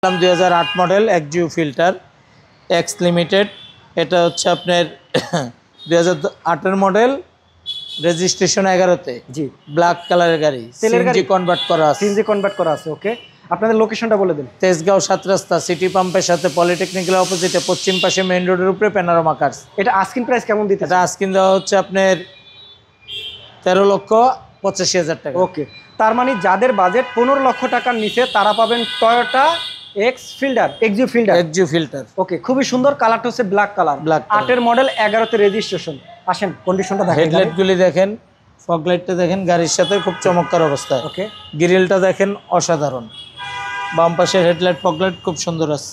2008 model Axio filter x limited. এটা হচ্ছে আপনার 2008 মডেল, রেজিস্ট্রেশন 11-তে। জি, ব্ল্যাক কালারের গাড়ি, তেলের গাড়ি, সিএনজি কনভার্ট করা আছে। সিএনজি কনভার্ট করা আছে। ওকে, আপনাদের লোকেশনটা বলে দিন। তেজগাঁও 7 রাস্তা, সিটি পাম্পের সাথে পলিটেকনিক্যাল অপোজিটে, পশ্চিম পাশে মেইন রোডের উপরে প্যানোরামা কার্স। এটা আস্কিং প্রাইস কেমন দিতে? এটা আস্কিন দেওয়া হচ্ছে আপনার 13,85,000 টাকা। ওকে, তার মানে যাদের বাজেট 15 লক্ষ টাকার নিচে তারা পাবেন টয়োটা এক্সিও ফিল্টার। ওকে, খুবই সুন্দর। কালারটা হচ্ছে ব্ল্যাক কালার। 8 মডেল, 11-তে রেজিস্ট্রেশন। আসেন কন্ডিশনটা দেখেন। হেডলাইটগুলি দেখেন, ফগ লাইটটা দেখেন, গাড়ির সাথে খুব চমৎকার অবস্থায়। ওকে, গ্রিলটা দেখেন অসাধারণ। বাম পাশের হেডলাইট ফগ লাইট খুব সুন্দর আছে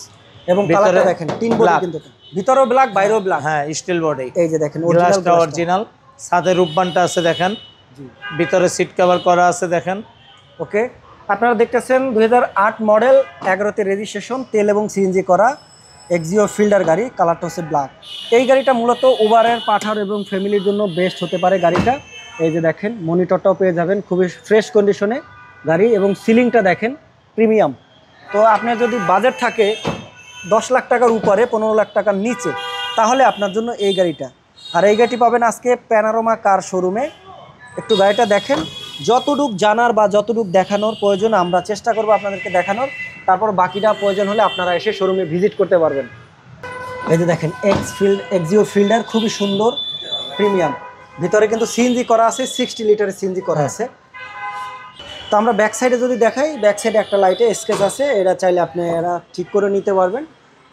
এবং কালারটা দেখেন, তিন বডি কিন্তু ভিতরেও ব্ল্যাক বাইরেও ব্ল্যাক। হ্যাঁ, স্টিল বডি। এই যে দেখেন অরিজিনাল। সাথে রূপবানটা আছে দেখেন। জি, ভিতরে সিট কভার করা আছে দেখেন। ওকে, আপনারা দেখতেছেন 2008 মডেল, 11-তে রেজিস্ট্রেশন, তেল এবং সিএনজি করা এক্সিও ফিল্টার গাড়ি। কালারটা হচ্ছে ব্ল্যাক। এই গাড়িটা মূলত উবারের, পাঠার এবং ফ্যামিলির জন্য বেস্ট হতে পারে গাড়িটা। এই যে দেখেন, মনিটরটাও পেয়ে যাবেন খুবই ফ্রেশ কন্ডিশনে গাড়ি, এবং সিলিংটা দেখেন প্রিমিয়াম। তো আপনার যদি বাজেট থাকে 10 লাখ টাকার উপরে, 15 লাখ টাকার নিচে, তাহলে আপনার জন্য এই গাড়িটা। আর এই গাড়িটি পাবেন আজকে প্যানোরামা কার শোরুমে। একটু গাড়িটা দেখেন, যতটুক জানার বা যতটুক দেখানোর প্রয়োজন আমরা চেষ্টা করব আপনাদেরকে দেখানোর। তারপর বাকিটা প্রয়োজন হলে আপনারা এসে শোরুমে ভিজিট করতে পারবেন। এই যে দেখেন, এক্সিও ফিল্টার, খুবই সুন্দর, প্রিমিয়াম। ভিতরে কিন্তু সিএনজি করা আছে, 60 লিটারের সিএনজি করা আছে। তো আমরা ব্যাক সাইডে যদি দেখাই, ব্যাক সাইডে একটা লাইটে স্কেচ আছে, এটা চাইলে আপনারা ঠিক করে নিতে পারবেন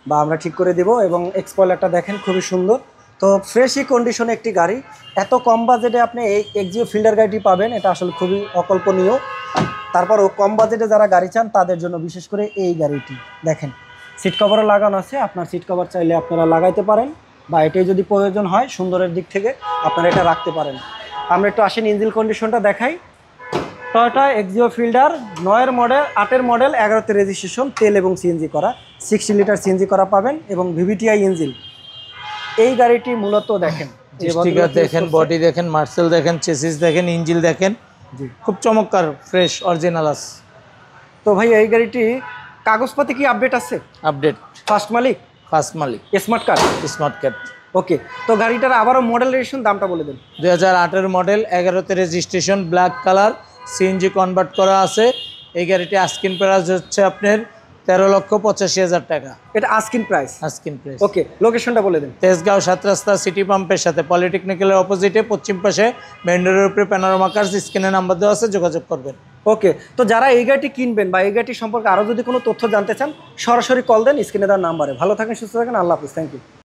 বা আমরা ঠিক করে দেব। এবং এক্সপয়লারটা দেখেন, খুবই সুন্দর। তো ফ্রেশই কন্ডিশনে একটি গাড়ি, এত কম বাজেটে আপনি এই এক্সিও ফিল্টার গাড়িটি পাবেন, এটা আসলে খুবই অকল্পনীয়। তারপরও কম বাজেটে যারা গাড়ি চান তাদের জন্য বিশেষ করে এই গাড়িটি দেখেন। সিট কভারও লাগানো আছে, আপনার সিট কভার চাইলে আপনারা লাগাইতে পারেন, বা এটাই যদি প্রয়োজন হয় সুন্দরের দিক থেকে আপনারা এটা রাখতে পারেন। আমরা একটু আসেন ইঞ্জিন কন্ডিশনটা দেখাই। Toyota Axio Fielder 9 model, 8 model, 11-তে রেজিস্ট্রেশন, তেল এবং সিএনজি করা, 60 লিটার সিএনজি করা পাবেন এবং ভিভিটিআই ইঞ্জিন। এই গাড়িটি মূলত দেখেন, স্টিকার দেখেন, বডি দেখেন, মার্সেল দেখেন, চেসিস দেখেন, ইঞ্জিন দেখেন। জি, খুব চমৎকার, ফ্রেশ অরিজিনাল আছে। তো ভাই এই গাড়িটি কাগজপাতি কি আপডেট আছে? আপডেট। ফার্স্ট মালিক স্মার্ট কার্ড। ওকে, তো গাড়িটার আবারও মডেল রেজিস্ট্রেশন, দামটা বলে দেন। 2008 মডেল, 11-তে registration, black colour, CNG convert করা আছে। এই গাড়িটি আস্কিং প্রাইস হচ্ছে আপনার 13,85,000 টাকা। এটা আস্কিং প্রাইস। ওকে, লোকেশনটা বলে দেন। তেজগাঁও 7 রাস্তা, সিটি পাম্পের সাথে পলিটেকনিক্যালের অপোজিটে, পশ্চিম পাশে মেইন রোডের উপরে প্যানোরামা কার্স। স্ক্রিনে নাম্বার দেওয়া আছে, যোগাযোগ করবেন। ওকে, তো যারা এই গাড়িটি কিনবেন বা এই গাড়িটি সম্পর্কে আরও যদি কোনো তথ্য জানতে চান, সরাসরি কল দেন স্ক্রিনে দেওয়ার নাম্বারে। ভালো থাকেন, সুস্থ থাকেন, আল্লাহ হাফিজ, থ্যাংক ইউ।